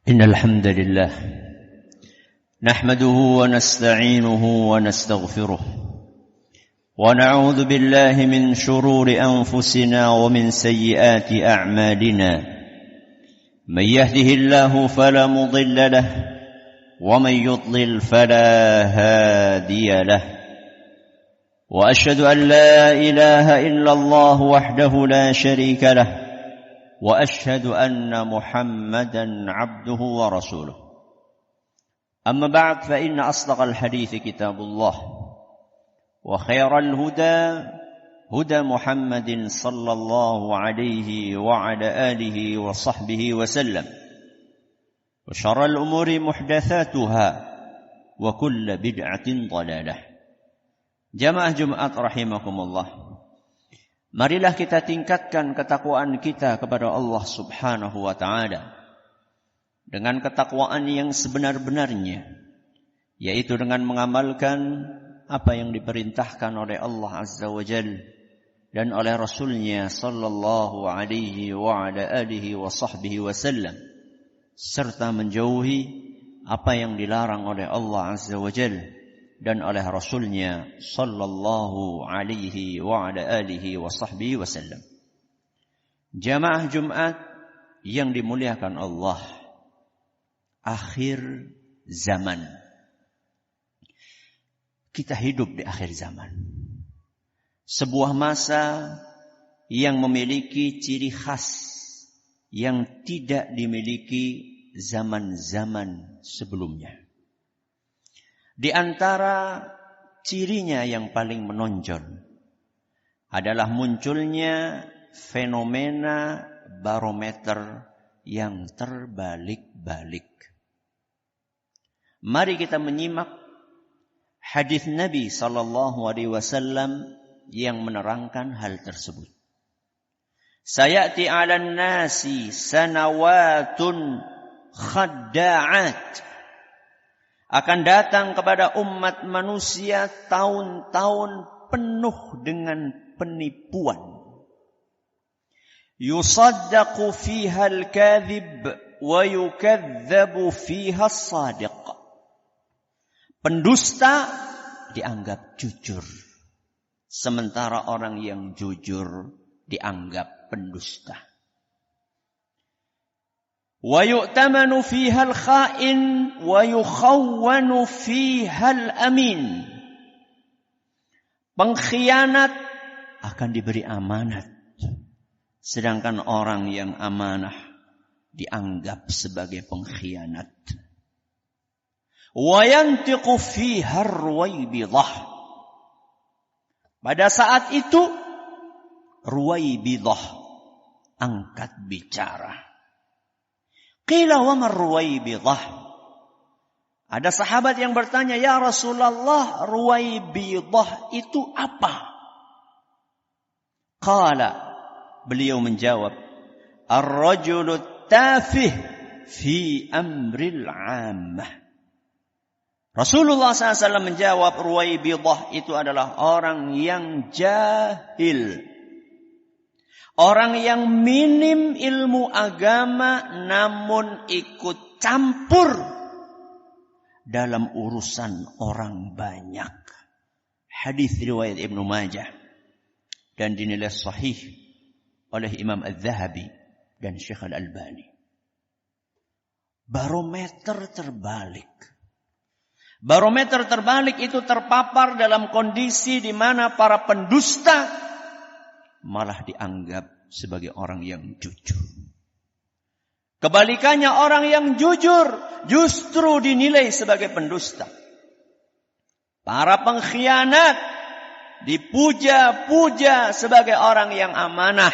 إن الحمد لله نحمده ونستعينه ونستغفره ونعوذ بالله من شرور أنفسنا ومن سيئات أعمالنا من يهده الله فلا مضل له ومن يضلل فلا هادي له وأشهد أن لا إله إلا الله وحده لا شريك له وأشهد أن محمدا عبده ورسوله أما بعد فإن أصدق الحديث كتاب الله وخير الهدى هدى محمد صلى الله عليه وعلى آله وصحبه وسلم وشر الأمور محدثاتها وكل بدعة ضلالة. Jamaah Jumat rahimakumullah. Marilah kita tingkatkan ketakwaan kita kepada Allah Subhanahu wa ta'ala dengan ketakwaan yang sebenar-benarnya, yaitu dengan mengamalkan apa yang diperintahkan oleh Allah Azza wa Jalla dan oleh Rasulnya sallallahu alaihi wa ala alihi wa sahbihi wasallam, serta menjauhi apa yang dilarang oleh Allah Azza wa Jalla dan oleh Rasulnya sallallahu alaihi wa ala alihi wa sahbihi wasallam. Jamaah Jumat yang dimuliakan Allah, akhir zaman. Kita hidup di akhir zaman. Sebuah masa yang memiliki ciri khas yang tidak dimiliki zaman-zaman sebelumnya. Di antara cirinya yang paling menonjol adalah munculnya fenomena barometer yang terbalik-balik. Mari kita menyimak hadis Nabi sallallahu alaihi wasallam yang menerangkan hal tersebut. Sayati 'alan nasi sanawatun khadda'at. Akan datang kepada umat manusia tahun-tahun penuh dengan penipuan. Yusaddaqu fiha al-kadhib wa yukadzabu fiha as-sadiq. Pendusta dianggap jujur, sementara orang yang jujur dianggap pendusta. Wa yu'tamanu fiha al-kha'in wa yukhawwanu fiha al-amin. Pengkhianat akan diberi amanat, sedangkan orang yang amanah dianggap sebagai pengkhianat. Wa yantiqu fiha ar-ruwaybidah. Pada saat itu ruwaybidah angkat bicara. Qila wa ma ruwaybidah. Ada sahabat yang bertanya, "Ya Rasulullah, ruwaybidah itu apa?" Qala, beliau menjawab, "Ar-rajulu tafih fi amril 'ammah." Rasulullah SAW menjawab, ruwaybidah itu adalah orang yang jahil. Orang yang minim ilmu agama namun ikut campur dalam urusan orang banyak. Hadis riwayat Ibnu Majah dan dinilai sahih oleh Imam Az-Zahabi dan Syekh Al-Albani. Barometer terbalik. Barometer terbalik itu terpapar dalam kondisi di mana para pendusta malah dianggap sebagai orang yang jujur. Kebalikannya, orang yang jujur justru dinilai sebagai pendusta. Para pengkhianat dipuja-puja sebagai orang yang amanah.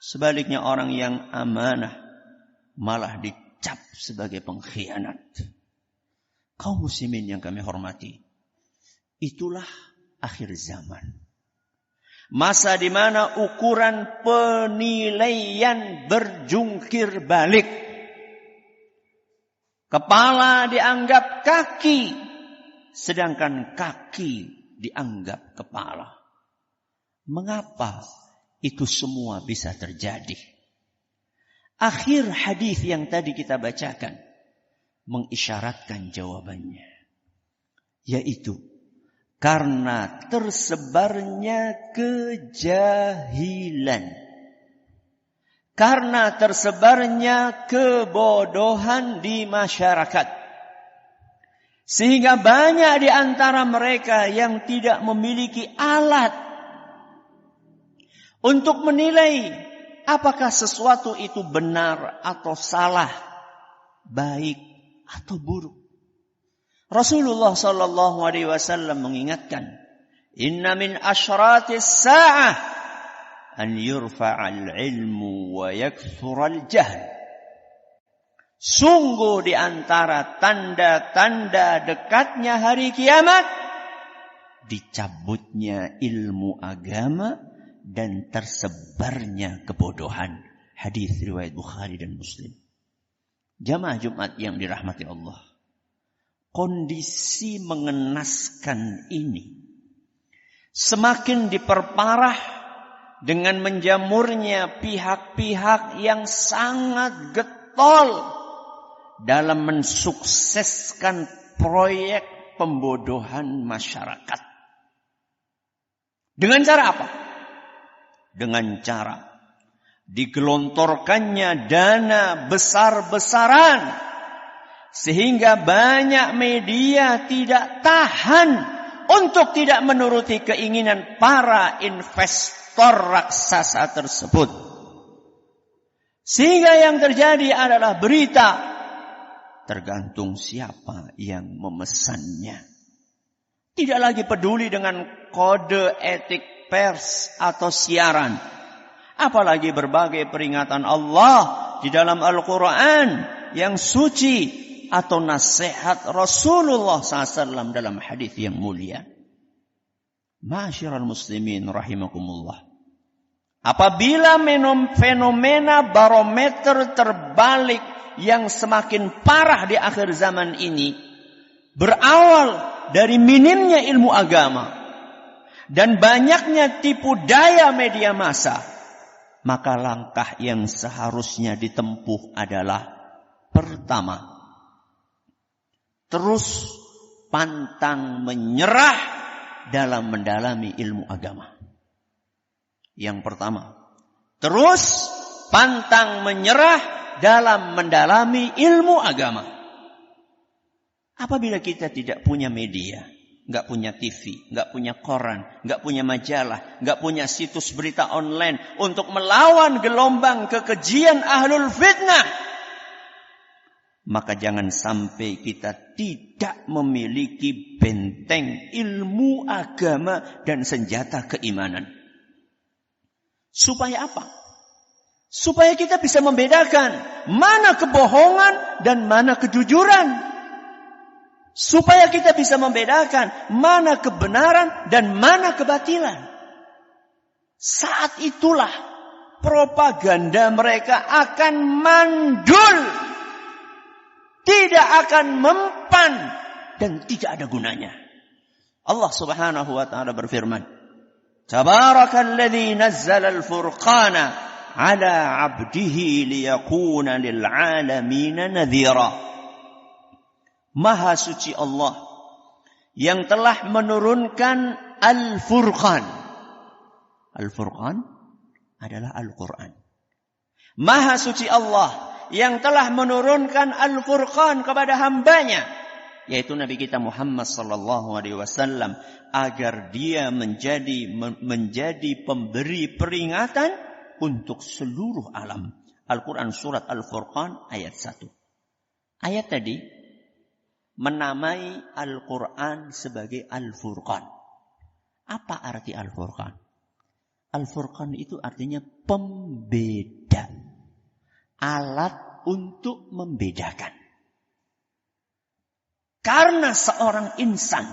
Sebaliknya, orang yang amanah malah dicap sebagai pengkhianat. Kaum muslimin yang kami hormati, itulah akhir zaman. Masa di mana ukuran penilaian berjungkir balik. Kepala dianggap kaki, sedangkan kaki dianggap kepala. Mengapa itu semua bisa terjadi? akhir hadis yang tadi kita bacakan mengisyaratkan jawabannya, yaitu karena tersebarnya kejahilan, karena tersebarnya kebodohan di masyarakat, sehingga banyak di antara mereka yang tidak memiliki alat untuk menilai apakah sesuatu itu benar atau salah, baik atau buruk. Rasulullah sallallahu alaihi wasallam mengingatkan, "Inna min asyratis sa'ah an yurfa'al ilmu wa yakthurul jahl." Sungguh di antara tanda-tanda dekatnya hari kiamat, dicabutnya ilmu agama dan tersebarnya kebodohan. Hadis riwayat Bukhari dan Muslim. Jamaah Jumat yang dirahmati Allah, kondisi mengenaskan ini semakin diperparah dengan menjamurnya pihak-pihak yang sangat getol dalam mensukseskan proyek pembodohan masyarakat. Dengan cara apa? Dengan cara digelontorkannya dana besar-besaran, sehingga banyak media tidak tahan untuk tidak menuruti keinginan para investor raksasa tersebut. Sehingga yang terjadi adalah berita tergantung siapa yang memesannya. Tidak lagi peduli dengan kode etik pers atau siaran. Apalagi berbagai peringatan Allah di dalam Al-Quran yang suci atau nasihat Rasulullah SAW dalam hadis yang mulia. Ma'asyiral muslimin rahimakumullah. Apabila fenomena barometer terbalik yang semakin parah di akhir zaman ini berawal dari minimnya ilmu agama dan banyaknya tipu daya media massa, maka langkah yang seharusnya ditempuh adalah pertama, terus pantang menyerah dalam mendalami ilmu agama. Yang pertama, terus pantang menyerah dalam mendalami ilmu agama. Apabila kita tidak punya media, nggak punya TV, nggak punya koran, nggak punya majalah, nggak punya situs berita online untuk melawan gelombang kekejian ahlul fitnah, maka jangan sampai kita tidak memiliki benteng ilmu agama dan senjata keimanan. Supaya apa? Supaya kita bisa membedakan mana kebohongan dan mana kejujuran. Supaya kita bisa membedakan mana kebenaran dan mana kebatilan. Saat itulah propaganda mereka akan mandul, tidak akan mempan, dan tidak ada gunanya. Allah Subhanahu wa taala berfirman, "Tabarakalladzi nazzala al-furqana 'ala 'abdihi liyakuna lil 'alamin nadhira." Maha suci Allah yang telah menurunkan Al-Furqan. Al-Furqan adalah Al-Quran. Maha suci Allah yang telah menurunkan Al-Furqan kepada hambanya, yaitu Nabi kita Muhammad sallallahu alaihi wasallam, agar dia menjadi pemberi peringatan untuk seluruh alam. Al-Quran surat Al-Furqan ayat 1. Ayat tadi menamai Al-Quran sebagai Al-Furqan. Apa arti Al-Furqan? Al-Furqan itu artinya pembeda. Alat untuk membedakan. Karena seorang insan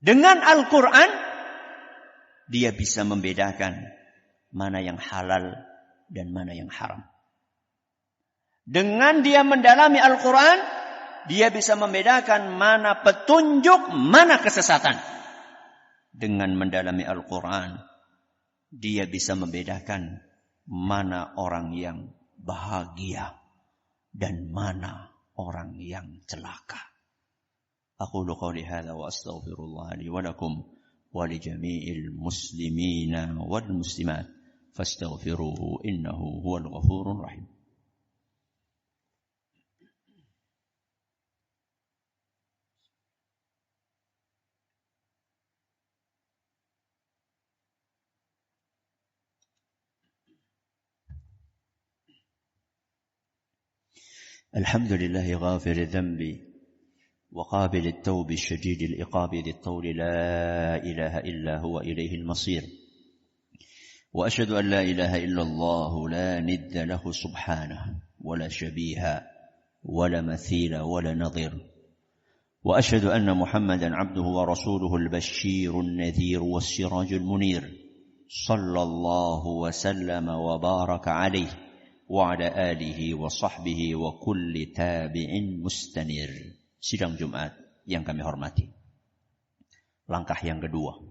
dengan Al-Quran, dia bisa membedakan mana yang halal dan mana yang haram. Dengan dia mendalami Al-Quran, dia bisa membedakan mana petunjuk, mana kesesatan. Dengan mendalami Al-Quran, dia bisa membedakan mana orang yang bahagia dan mana orang yang celaka. Aqulu qawli hadza wa astaghfirullah li wa lakum wa li jami'il muslimina wal muslimat fastaghfiruhu innahu huwal ghafurur rahim. الحمد لله غافر الذنب وقابل التوب الشديد العقاب ذي الطول لا إله إلا هو إليه المصير وأشهد أن لا إله إلا الله لا ند له سبحانه ولا شبيه ولا مثيل ولا نظير وأشهد أن محمدا عبده ورسوله البشير النذير والسراج المنير صلى الله وسلم وبارك عليه وعلى آله وصحبه وكل تابع مستنير. Sidang Jumat yang kami hormati. Langkah yang kedua.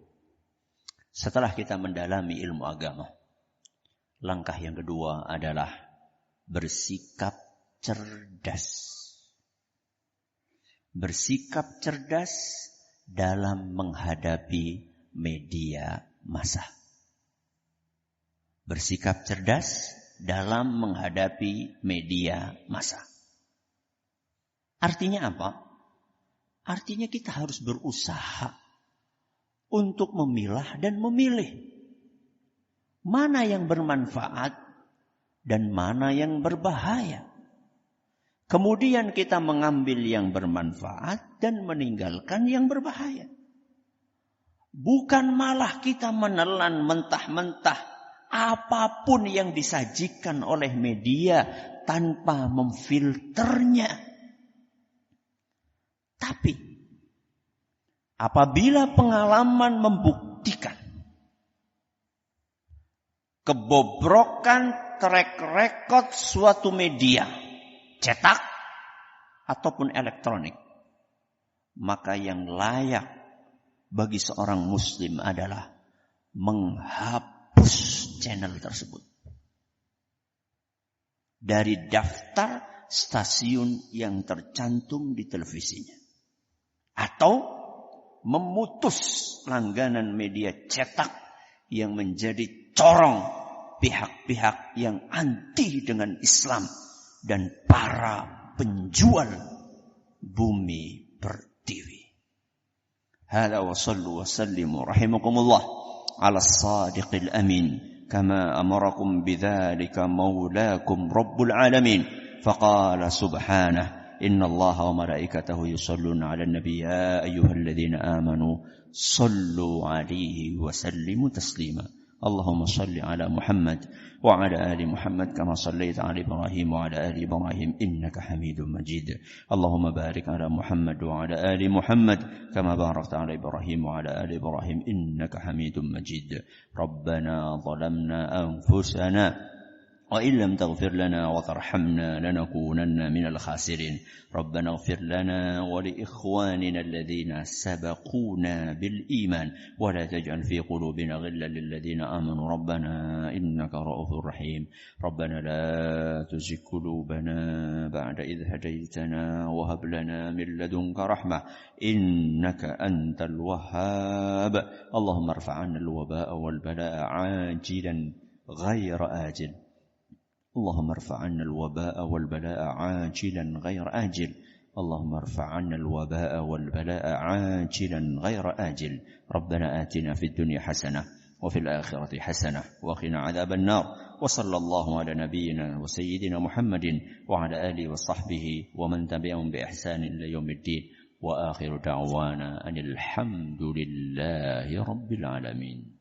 Setelah kita mendalami ilmu agama, langkah yang kedua adalah bersikap cerdas. Bersikap cerdas dalam menghadapi media massa. Bersikap cerdas dalam menghadapi media massa. Artinya apa? Artinya kita harus berusaha untuk memilah dan memilih mana yang bermanfaat dan mana yang berbahaya. Kemudian kita mengambil yang bermanfaat dan meninggalkan yang berbahaya. Bukan malah kita menelan mentah-mentah apapun yang disajikan oleh media tanpa memfilternya. Tapi apabila pengalaman membuktikan kebobrokan track record suatu media, cetak ataupun elektronik, maka yang layak bagi seorang muslim adalah menghapus channel tersebut dari daftar stasiun yang tercantum di televisinya, atau memutus langganan media cetak yang menjadi corong pihak-pihak yang anti dengan Islam dan para penjual bumi pertiwi. Hada wa sallu wa sallimu rahimakumullah ala as-sadiqil amin كما أمركم بذلك مولاكم رب العالمين فقال سبحانه إن الله وملائكته يصلون على النبي يا أيها الذين آمنوا صلوا عليه وسلموا تسليما اللهم صل على محمد وعلى آل محمد كما صليت على إبراهيم وعلى آل إبراهيم إنك حميد مجيد اللهم بارك على محمد وعلى آل محمد كما باركت على إبراهيم وعلى آل إبراهيم إنك حميد مجيد ربنا ظلمنا أنفسنا وإن لم تغفر لنا وترحمنا لنكونن من الخاسرين ربنا اغفر لنا ولإخواننا الذين سبقونا بالإيمان ولا تجعل في قلوبنا غلا للذين آمنوا ربنا إنك رؤوف رحيم ربنا لا تزغ قلوبنا بعد إذ هديتنا وهب لنا من لدنك رحمة إنك أنت الوهاب اللهم ارفع عنا الوباء والبلاء عاجلا غير آجل اللهم ارفع عنا الوباء والبلاء عاجلا غير آجل اللهم ارفع عنا الوباء والبلاء عاجلا غير آجل ربنا آتنا في الدنيا حسنة وفي الآخرة حسنة وقنا عذاب النار وصلى الله على نبينا وسيدنا محمد وعلى آله وصحبه ومن تبعهم بإحسان إلى يوم الدين وآخر دعوانا أن الحمد لله رب العالمين.